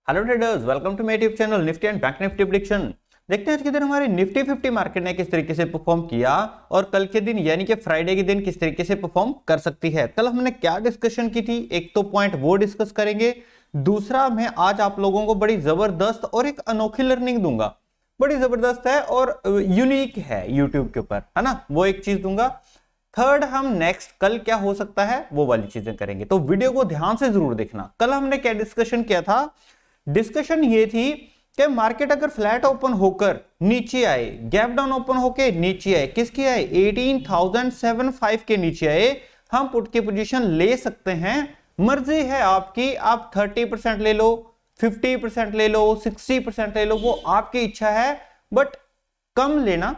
Hello traders, welcome to my YouTube channel nifty and bank nifty prediction. देखते हैं आज के दिन हमारे निफ्टी 50 मार्केट ने किस तरीके से परफॉर्म किया और कल के दिन यानी कि फ्राइडे के दिन किस तरीके से परफॉर्म कर सकती है। कल हमने क्या डिस्कशन की थी, एक तो पॉइंट वो डिस्कस करेंगे, दूसरा मैं आज आप लोगों को बड़ी जबरदस्त और एक अनोखी लर्निंग दूंगा, बड़ी जबरदस्त है और यूनिक है यूट्यूब के ऊपर, है ना, वो एक चीज दूंगा। थर्ड, हम नेक्स्ट कल क्या हो सकता है वो वाली चीजें करेंगे, तो वीडियो को ध्यान से जरूर देखना। कल हमने क्या डिस्कशन किया था, डिस्कशन ये थी कि मार्केट अगर फ्लैट ओपन होकर नीचे आए, गैप डाउन ओपन होकर नीचे आए, किसकी आए 18,075 के नीचे आए, हम पुट की पोजीशन ले सकते हैं। मर्जी है आपकी, आप 30% ले लो, 50% ले लो, 60% ले लो, वो आपकी इच्छा है, बट कम लेना,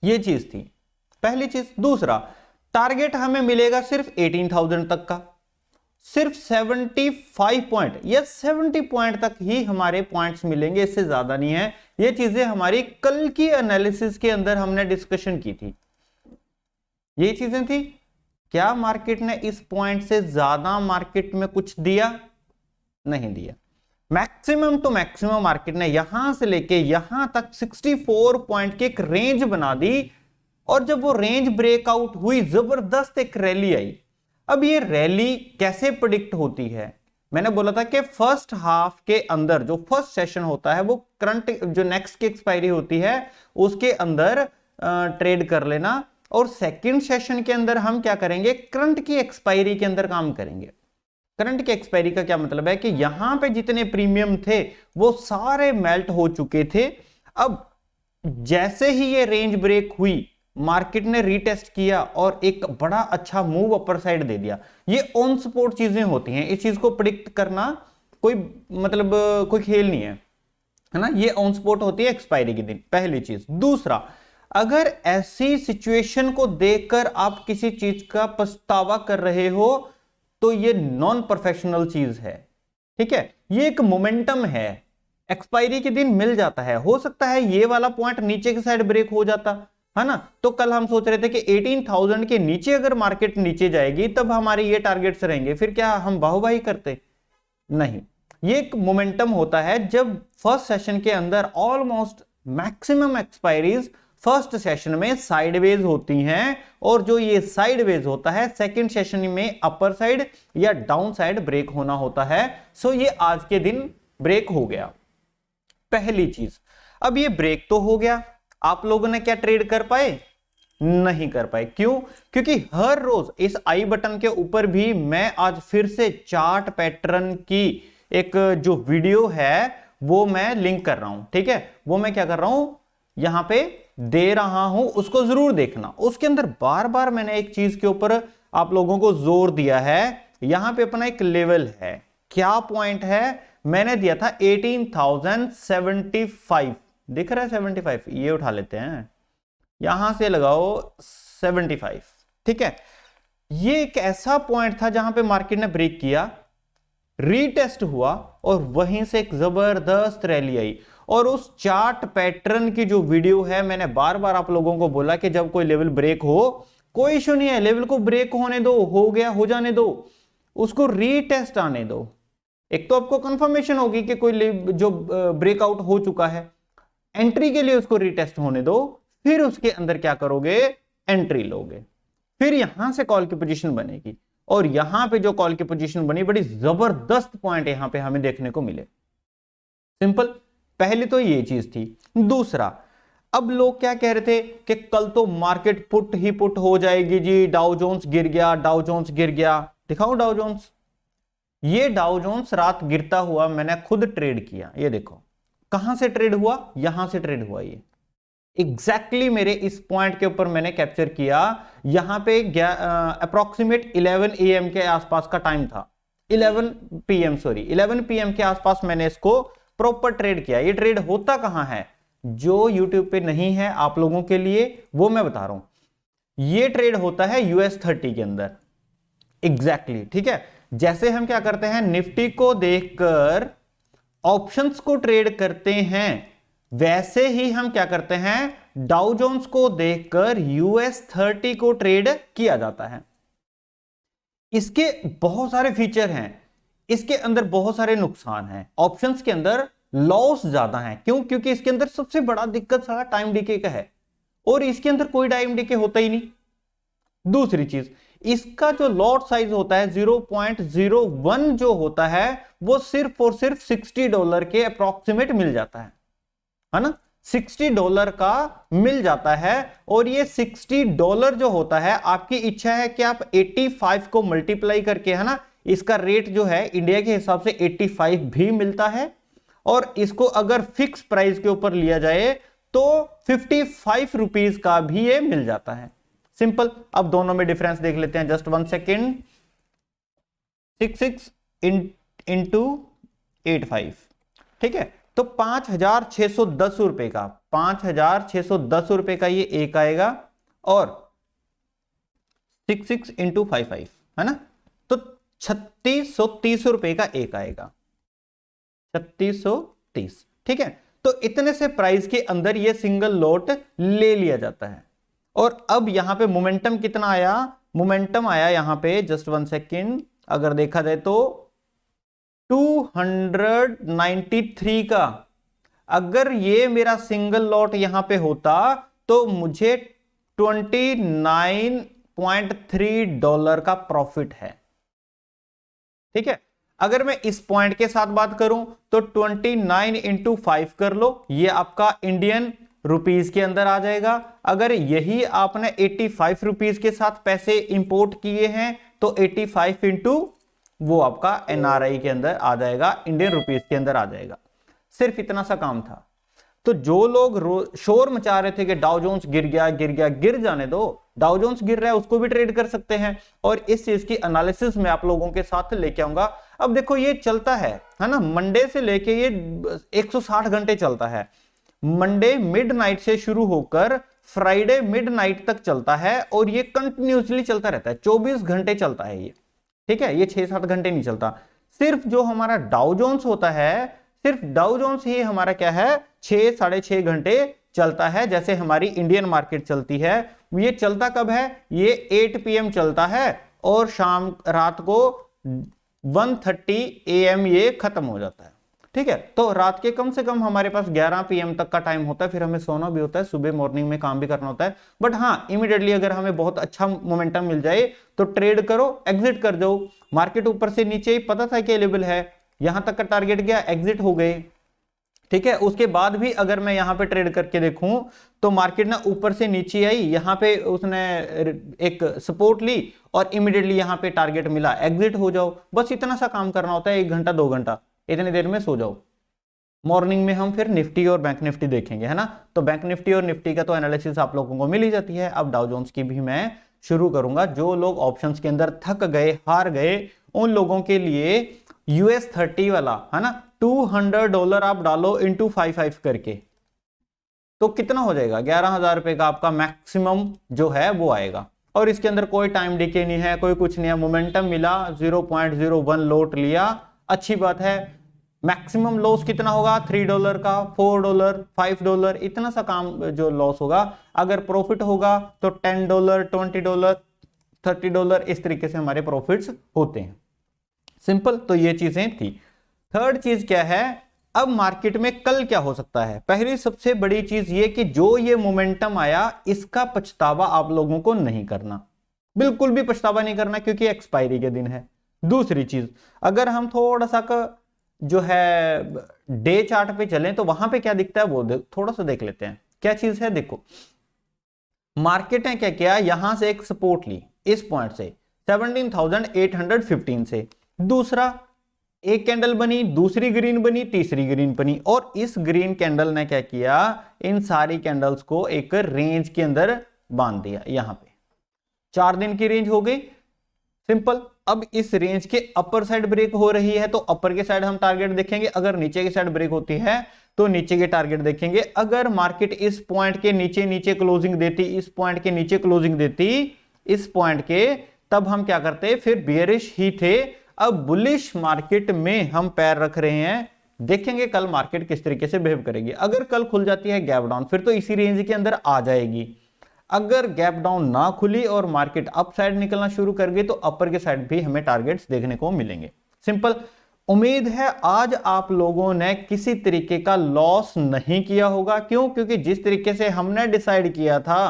ये चीज थी पहली चीज। दूसरा, टारगेट हमें मिलेगा सिर्फ 18,000 तक का, सिर्फ 75 पॉइंट या 70 पॉइंट तक ही हमारे पॉइंट्स मिलेंगे, इससे ज्यादा नहीं है। ये चीजें हमारी कल की एनालिसिस के अंदर हमने डिस्कशन की थी, ये चीजें थी। क्या मार्केट ने इस पॉइंट से ज्यादा मार्केट में कुछ दिया? नहीं दिया। मैक्सिमम टू मैक्सिमम मार्केट ने यहां से लेके यहां तक 64 पॉइंट की एक रेंज बना दी, और जब वो रेंज ब्रेकआउट हुई, जबरदस्त एक रैली आई। अब ये रैली कैसे प्रेडिक्ट होती है? मैंने बोला था कि फर्स्ट हाफ के अंदर जो फर्स्ट सेशन होता है वो करंट जो नेक्स्ट की एक्सपायरी होती है उसके अंदर ट्रेड कर लेना, और सेकंड सेशन के अंदर हम क्या करेंगे, करंट की एक्सपायरी के अंदर काम करेंगे। करंट की एक्सपायरी का क्या मतलब है कि यहां पे जितने प्रीमियम थे वो सारे मेल्ट हो चुके थे। अब जैसे ही ये रेंज ब्रेक हुई, मार्केट ने रीटेस्ट किया और एक बड़ा अच्छा मूव अपर साइड दे दिया। ये ऑन स्पॉट चीजें होती हैं, इस चीज को प्रिडिक्ट करना कोई मतलब कोई खेल नहीं है ना, ये ऑन स्पॉट होती है एक्सपायरी के दिन, पहली चीज। दूसरा, अगर ऐसी सिचुएशन को देखकर आप किसी चीज का पछतावा कर रहे हो तो ये नॉन प्रोफेशनल चीज है, ठीक है। ये एक मोमेंटम है, एक्सपायरी के दिन मिल जाता है, हो सकता है ये वाला पॉइंट नीचे की साइड ब्रेक हो जाता है ना। तो कल हम सोच रहे थे कि 18,000 के नीचे अगर मार्केट नीचे जाएगी तब हमारे ये टारगेट्स रहेंगे, फिर क्या हम बाहुबाही करते? नहीं। ये एक मोमेंटम होता है जब फर्स्ट सेशन के अंदर almost maximum expiries first session में साइडवेज होती हैं, और जो ये साइडवेज होता है सेकंड सेशन में अपर साइड या डाउन साइड ब्रेक होना होता है। सो ये आज के दिन ब्रेक हो गया, पहली चीज। अब ये ब्रेक तो हो गया, आप लोगों ने क्या ट्रेड कर पाए? नहीं कर पाए। क्यों? क्योंकि हर रोज इस आई बटन के ऊपर भी मैं आज फिर से चार्ट पैटर्न की एक जो वीडियो है वो मैं लिंक कर रहा हूं, ठीक है। वो मैं क्या कर रहा हूं, यहां पे दे रहा हूं, उसको जरूर देखना। उसके अंदर बार बार मैंने एक चीज के ऊपर आप लोगों को जोर दिया है, यहां पे अपना एक लेवल है, क्या पॉइंट है, मैंने दिया था 18,075, दिख रहा है 75, ये उठा लेते हैं, यहां से लगाओ 75, ठीक है। ये एक ऐसा पॉइंट था जहां पे मार्केट ने ब्रेक किया, रीटेस्ट हुआ और वहीं से एक जबरदस्त रैली आई। और उस चार्ट पैटर्न की जो वीडियो है, मैंने बार बार आप लोगों को बोला कि जब कोई लेवल ब्रेक हो, कोई इश्यू नहीं है, लेवल को ब्रेक होने दो, हो गया हो जाने दो, उसको रीटेस्ट आने दो। एक तो आपको कंफर्मेशन होगी कि कोई जो ब्रेकआउट हो चुका है, एंट्री के लिए उसको रीटेस्ट होने दो, फिर उसके अंदर क्या करोगे, एंट्री लोगे, फिर यहां से कॉल की पोजीशन बनेगी। और यहां पे जो कॉल की पोजीशन बनी, बड़ी जबरदस्त पॉइंट यहां पे हमें देखने को मिले। सिंपल, पहले तो ये चीज थी। दूसरा, अब लोग क्या कह रहे थे कि कल तो मार्केट पुट ही पुट हो जाएगी जी, डाउ जोन्स गिर गया, डाउ जोन्स गिर गया। दिखाओ डाउ जोन्स, ये डाउ जोन्स रात गिरता हुआ मैंने खुद ट्रेड किया, ये देखो कहां से ट्रेड हुआ, यहां से ट्रेड हुआ, ये एग्जैक्टली मेरे इस पॉइंट के ऊपर मैंने कैप्चर किया। यहां पे अप्रोक्सीमेट 11 AM के आसपास का टाइम था, 11 PM के आसपास मैंने इसको प्रॉपर ट्रेड किया। ये ट्रेड होता कहां है, जो यूट्यूब पे नहीं है आप लोगों के लिए वो मैं बता रहा हूं। ये ट्रेड होता है US30 के अंदर, एग्जैक्टली, ठीक है। जैसे हम क्या करते हैं, निफ्टी को देखकर ऑप्शंस को ट्रेड करते हैं, वैसे ही हम क्या करते हैं, डाउ जोन्स को देखकर US30 को ट्रेड किया जाता है। इसके बहुत सारे फीचर हैं, इसके अंदर बहुत सारे नुकसान हैं, ऑप्शंस के अंदर लॉस ज्यादा है। क्यों? क्योंकि इसके अंदर सबसे बड़ा दिक्कत सारा टाइम डिके का है और इसके अंदर कोई टाइम डिके होता ही नहीं। दूसरी चीज, इसका जो लॉट साइज होता है 0.01 जो होता है वो सिर्फ और सिर्फ $60 के अप्रोक्सीमेट मिल जाता है ना, $60 का मिल जाता है। और ये $60 जो होता है, आपकी इच्छा है कि आप 85 को मल्टीप्लाई करके, है ना, इसका रेट जो है इंडिया के हिसाब से 85 भी मिलता है, और इसको अगर फिक्स प्राइस के ऊपर लिया जाए तो 55 रुपीज का भी ये मिल जाता है। सिंपल। अब दोनों में डिफरेंस देख लेते हैं, जस्ट 1 सेकेंड। 66 इंटू 85, ठीक है, तो 5,610 रुपए का, 5,610 रुपए का ये एक आएगा, और 66 इंटू 55, है ना, तो 3630 रुपए का एक आएगा, 3630। ठीक है, तो इतने से प्राइस के अंदर ये सिंगल लॉट ले लिया जाता है। और अब यहां पे मोमेंटम कितना आया? मोमेंटम आया यहां पे, जस्ट 1 सेकेंड, अगर देखा जाए तो 293 का। अगर ये मेरा सिंगल लॉट यहां पे होता तो मुझे $29.3 का प्रॉफिट है। ठीक है, अगर मैं इस पॉइंट के साथ बात करूं तो 29 इंटू 5 कर लो, ये आपका इंडियन रुपीज के अंदर आ जाएगा। अगर यही आपने 85 रुपीज के साथ पैसे इंपोर्ट किए हैं तो 85 इंटू वो आपका NRI के अंदर आ जाएगा, इंडियन रुपीज के अंदर आ जाएगा। सिर्फ इतना सा काम था। तो जो लोग शोर मचा रहे थे कि डाउ जोन्स गिर गया, गिर जाने दो, डाउ जोन्स गिर रहा है उसको भी ट्रेड कर सकते हैं। और इस चीज की एनालिसिस मैं आप लोगों के साथ लेके आऊंगा। अब देखो ये चलता है ना, मंडे से लेके ये 160 घंटे चलता है। मंडे मिडनाइट से शुरू होकर फ्राइडे मिडनाइट तक चलता है और ये कंटिन्यूसली चलता रहता है, 24 घंटे चलता है ये। ठीक है, ये 6-7 घंटे नहीं चलता। सिर्फ जो हमारा डाउ जोन्स होता है, सिर्फ डाउ जोन्स ही हमारा क्या है, 6-6.5 घंटे चलता है। जैसे हमारी इंडियन मार्केट चलती है, ये चलता कब है? ये 8 PM चलता है और शाम रात को 1:30 AM ये खत्म हो जाता है। ठीक है, तो रात के कम से कम हमारे पास 11 PM तक का टाइम होता है, फिर हमें सोना भी होता है, सुबह मॉर्निंग में काम भी करना होता है। बट हाँ, इमीडिएटली अगर हमें बहुत अच्छा मोमेंटम मिल जाए तो ट्रेड करो, एग्जिट कर जाओ। मार्केट ऊपर से नीचे ही पता था कि लेवल है, यहां तक का टारगेट गया, एग्जिट हो गए। ठीक है, उसके बाद भी अगर मैं यहां पे ट्रेड करके देखूं तो मार्केट ना ऊपर से नीचे आई, यहां पे उसने एक सपोर्ट ली और इमीडिएटली यहां पे टारगेट मिला, एग्जिट हो जाओ। बस इतना सा काम करना होता है, 1 घंटा 2 घंटा, इतनी देर में सो जाओ। मॉर्निंग में हम फिर निफ्टी और बैंक निफ्टी देखेंगे, है ना। तो बैंक निफ्टी और निफ्टी का तो एनालिसिस आप लोगों को मिल ही जाती है। अब डाउ जोन्स की भी मैं शुरू करूंगा। जो लोग ऑप्शंस के अंदर थक गए, हार गए, उन लोगों के लिए US 30 वाला, है ना, $200 आप डालो इंटू 55 करके, तो कितना हो जाएगा? 11,000 रुपए का आपका मैक्सिमम जो है वो आएगा। और इसके अंदर कोई टाइम डिके नहीं है, कोई कुछ नहीं है। मोमेंटम मिला, 0.01 लोट लिया, अच्छी बात है। मैक्सिमम लॉस कितना होगा? $3 का, $4, $5, इतना सा काम जो लॉस होगा। अगर प्रॉफिट होगा तो $10, $20, $30, इस तरीके से हमारे प्रॉफिट्स होते हैं। सिंपल। तो ये चीजें थी। थर्ड चीज क्या है? अब मार्केट में कल क्या हो सकता है? पहली सबसे बड़ी चीज ये कि जो ये मोमेंटम आया, इसका पछतावा आप लोगों को नहीं करना, बिल्कुल भी पछतावा नहीं करना, क्योंकि एक्सपायरी के दिन है। दूसरी चीज, अगर हम थोड़ा सा जो है डे चार्ट पे चलें तो वहां पे क्या दिखता है वो थोड़ा सा देख लेते हैं। क्या चीज है? देखो, मार्केट ने क्या किया, यहां से एक सपोर्ट ली इस पॉइंट से 17,815 से, दूसरा एक कैंडल बनी, दूसरी ग्रीन बनी, तीसरी ग्रीन बनी, और इस ग्रीन कैंडल ने क्या किया, इन सारी कैंडल्स को एक रेंज के अंदर बांध दिया। यहां पे 4 दिन की रेंज हो गई। सिंपल। अब इस रेंज के अपर साइड ब्रेक हो रही है तो अपर के साइड हम टारगेट देखेंगे, अगर नीचे की साइड ब्रेक होती है तो नीचे के टारगेट देखेंगे। अगर मार्केट इस पॉइंट के नीचे नीचे क्लोजिंग देती, इस पॉइंट के नीचे क्लोजिंग देती, इस पॉइंट के, तब हम क्या करते? फिर बियरिश ही थे। अब बुलिश मार्केट में हम पैर रख रहे हैं, देखेंगे कल मार्केट किस तरीके से बिहेव करेगी। अगर कल खुल जाती है गैप डाउन, फिर तो इसी रेंज के अंदर आ जाएगी। अगर गैप डाउन ना खुली और मार्केट अप साइड निकलना शुरू कर गई तो अपर के साइड भी हमें टारगेट्स देखने को मिलेंगे। सिंपल। उम्मीद है आज आप लोगों ने किसी तरीके का लॉस नहीं किया होगा। क्यों? क्योंकि जिस तरीके से हमने डिसाइड किया था,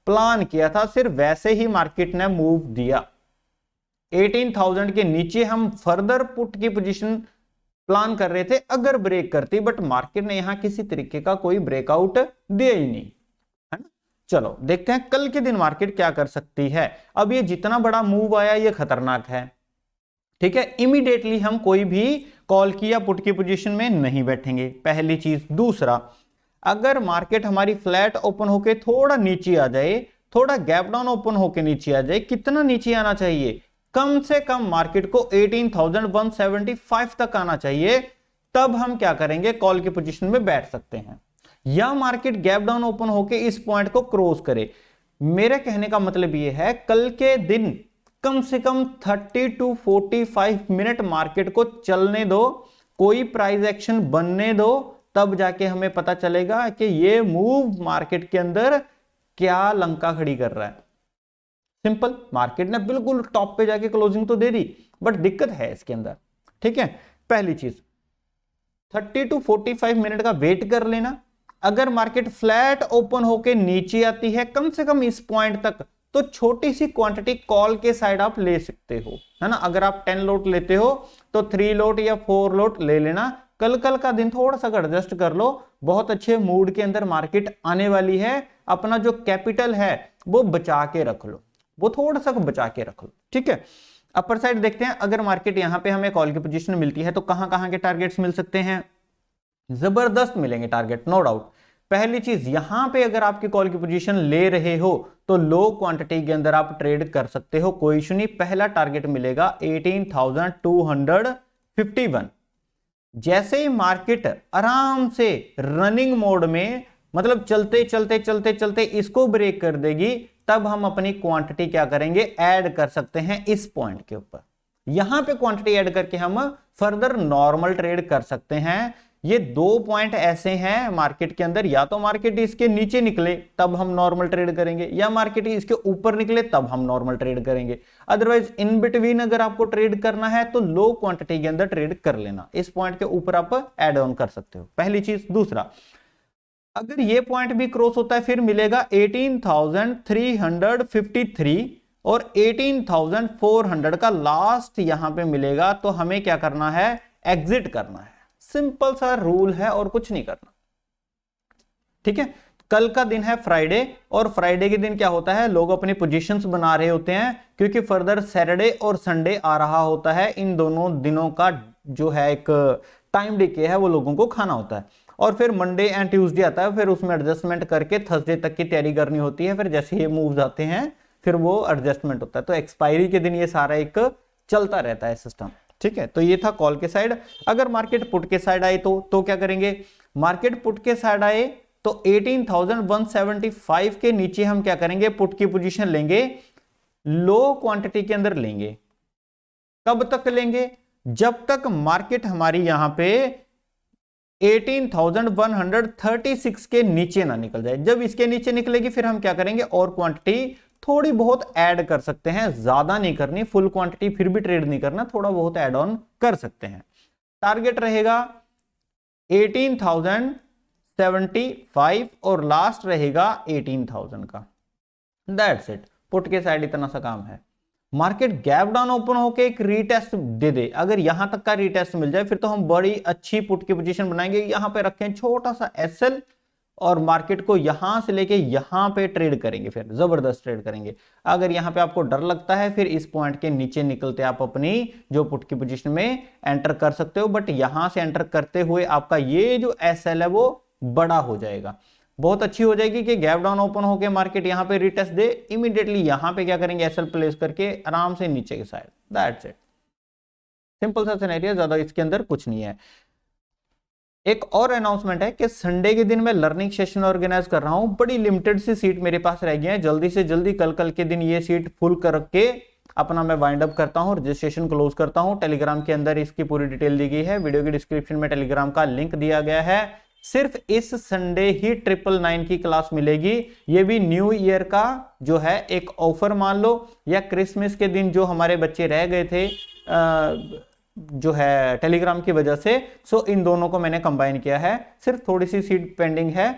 प्लान किया था, सिर्फ वैसे ही मार्केट ने मूव दिया। 18,000 के नीचे हम फर्दर पुट की पोजीशन प्लान कर रहे थे अगर ब्रेक करती, बट मार्केट ने यहां किसी तरीके का कोई ब्रेकआउट दिया ही नहीं, है ना। चलो देखते हैं कल के दिन मार्केट क्या कर सकती है। अब ये जितना बड़ा मूव आया ये खतरनाक है, ठीक है। इमीडिएटली हम कोई भी कॉल की या पुट की पोजीशन में नहीं बैठेंगे, पहली चीज। दूसरा, अगर मार्केट हमारी फ्लैट ओपन होके थोड़ा नीचे आ जाए, थोड़ा गैप डाउन ओपन होके नीचे आ जाए, कितना नीचे आना चाहिए? कम से कम मार्केट को 18,175 तक आना चाहिए, तब हम क्या करेंगे? कॉल की पोजीशन में बैठ सकते हैं। या मार्केट गैप डाउन ओपन होके इस पॉइंट को क्रॉस करे। मेरे कहने का मतलब यह है कल के दिन कम से कम 30 to 45 मिनट मार्केट को चलने दो, कोई प्राइस एक्शन बनने दो, तब जाके हमें पता चलेगा कि ये मूव मार्केट के अंदर क्या लंका खड़ी कर रहा है। सिंपल, मार्केट ने बिल्कुल टॉप पे जाके क्लोजिंग तो दे दी, बट दिक्कत है इसके अंदर, ठीक है। पहली चीज 30 to 45 मिनट का वेट कर लेना। अगर मार्केट फ्लैट ओपन होके नीचे आती है कम से कम इस पॉइंट तक, तो छोटी सी क्वांटिटी कॉल के साइड आप ले सकते हो, है ना। अगर आप 10 लोट लेते हो तो 3 लोट या 4 लोट ले लेना। कल का दिन थोड़ा सा एडजस्ट कर लो, बहुत अच्छे मूड के अंदर मार्केट आने वाली है। अपना जो कैपिटल है वो बचा के रख लो, वो थोड़ा सा बचा के रख लो, ठीक है। अपर साइड देखते हैं, अगर मार्केट यहां पे हमें कॉल की पोजीशन मिलती है तो कहां कहां के टारगेट्स मिल सकते हैं? जबरदस्त मिलेंगे टारगेट, नो डाउट। पहली चीज, यहां पे अगर आपकी कॉल की पोजीशन ले रहे हो तो लो क्वांटिटी के अंदर आप ट्रेड कर सकते हो, कोई इशू नहीं। पहला टारगेट मिलेगा 18,251। जैसे ही मार्केट आराम से रनिंग मोड में, मतलब चलते चलते चलते चलते इसको ब्रेक कर देगी, तब हम अपनी क्वांटिटी क्या करेंगे? ऐड कर सकते हैं इस पॉइंट के ऊपर। यहां पे क्वांटिटी ऐड करके हम फर्दर नॉर्मल ट्रेड कर सकते हैं। ये 2 पॉइंट ऐसे हैं मार्केट के अंदर, या तो मार्केट इसके नीचे निकले तब हम नॉर्मल ट्रेड करेंगे, या मार्केट इसके ऊपर निकले तब हम नॉर्मल ट्रेड करेंगे। अदरवाइज इन बिटवीन अगर आपको ट्रेड करना है तो लो क्वांटिटी के अंदर ट्रेड कर लेना, इस पॉइंट के ऊपर आप ऐड ऑन कर सकते हो, पहली चीज। दूसरा, अगर ये पॉइंट भी क्रॉस होता है फिर मिलेगा 18,353 और 18,400 का लास्ट यहां पे मिलेगा, तो हमें क्या करना है? एग्जिट करना है। सिंपल सा रूल है और कुछ नहीं करना, ठीक है। कल का दिन है फ्राइडे, और फ्राइडे के दिन क्या होता है? लोग अपनी पोजीशंस बना रहे होते हैं, क्योंकि फर्दर सैटरडे और संडे आ रहा होता है। इन दोनों दिनों का जो है एक टाइम डिके है वो लोगों को खाना होता है, और फिर मंडे एंड ट्यूसडे आता है, फिर उसमें एडजस्टमेंट करके थर्सडे तक की तैयारी करनी होती है। फिर जैसे ये मूव्स आते हैं फिर वो एडजस्टमेंट होता है, तो एक्सपायरी के दिन ये सारा एक चलता रहता है सिस्टम, ठीक है। तो ये था कॉल के साइड। अगर मार्केट पुट के साइड आए तो क्या करेंगे? मार्केट पुट के साइड आए तो 18,175 के नीचे हम क्या करेंगे? पुट की पोजीशन लेंगे, लो क्वांटिटी के अंदर लेंगे। कब तक लेंगे? जब तक मार्केट हमारी यहां पे 18,136 के नीचे ना निकल जाए। जब इसके नीचे निकलेगी फिर हम क्या करेंगे? और क्वांटिटी थोड़ी बहुत ऐड कर सकते हैं, ज्यादा नहीं करनी, फुल क्वांटिटी फिर भी ट्रेड नहीं करना, थोड़ा बहुत ऐड ऑन कर सकते हैं। टारगेट रहेगा 18,075 और लास्ट रहेगा 18,000 का। That's it. पुट के साइड इतना सा काम है। मार्केट गैप डाउन ओपन होके एक रीटेस्ट दे दे, अगर यहां तक का रीटेस्ट मिल जाए फिर तो हम बड़ी अच्छी पुट की पोजीशन बनाएंगे। यहां पे रखें छोटा सा एसएल और मार्केट को यहां से लेके यहां पे ट्रेड करेंगे, फिर जबरदस्त ट्रेड करेंगे। अगर यहां पे आपको डर लगता है फिर इस पॉइंट के नीचे निकलते आप अपनी जो पुट की पोजीशन में एंटर कर सकते हो, बट यहां से एंटर करते हुए आपका ये जो एसएल है वो बड़ा हो जाएगा, बहुत अच्छी हो जाएगी कि गैप डाउन ओपन होके मार्केट यहां पे रिटेस्ट दे, इमीडिएटली यहां पे क्या करेंगे? एसएल प्लेस करके आराम से नीचे के साइड। दैट्स इट, सिंपल सा सिनेरियो, ज्यादा इसके अंदर कुछ नहीं है। एक और अनाउंसमेंट है कि संडे के दिन मैं लर्निंग सेशन ऑर्गेनाइज कर रहा हूं। बड़ी लिमिटेड सी सीट मेरे पास रह गई है, जल्दी से जल्दी कल के दिन ये सीट फुल करके अपना मैं वाइंड अप करता हूं, रजिस्ट्रेशन क्लोज करता हूं। टेलीग्राम के अंदर इसकी पूरी डिटेल दी गई है, वीडियो की डिस्क्रिप्शन में टेलीग्राम का लिंक दिया गया है। सिर्फ इस संडे ही 999 की क्लास मिलेगी, ये भी न्यू ईयर का जो है एक ऑफर मान लो, या क्रिसमस के दिन जो हमारे बच्चे रह गए थे जो है टेलीग्राम की वजह से। सो इन दोनों को मैंने कंबाइन किया है, सिर्फ थोड़ी सी सीट पेंडिंग है,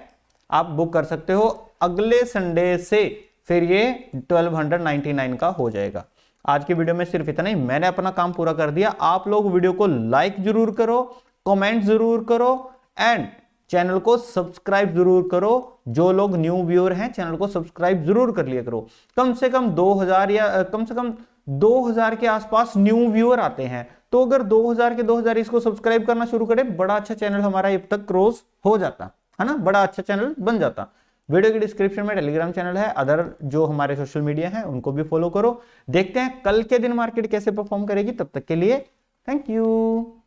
आप बुक कर सकते हो अगले संडे से, फिर ये 1299 का हो जाएगा। आज की वीडियो में सिर्फ इतना ही, मैंने अपना काम पूरा कर दिया। आप लोग वीडियो को लाइक जरूर करो, कमेंट जरूर करो एंड चैनल को सब्सक्राइब जरूर करो। जो लोग न्यू व्यूअर हैं चैनल को सब्सक्राइब जरूर कर लिया करो। कम से कम 2000 या कम से कम 2000 के आसपास न्यू व्यूअर आते हैं, तो अगर 2000 के 2000 इसको सब्सक्राइब करना शुरू करें, बड़ा अच्छा चैनल हमारा अब तक क्रॉस हो जाता है ना, बड़ा अच्छा चैनल बन जाता। वीडियो की डिस्क्रिप्शन में टेलीग्राम चैनल है, अदर जो हमारे सोशल मीडिया है उनको भी फॉलो करो। देखते हैं कल के दिन मार्केट कैसे परफॉर्म करेगी, तब तक के लिए थैंक यू।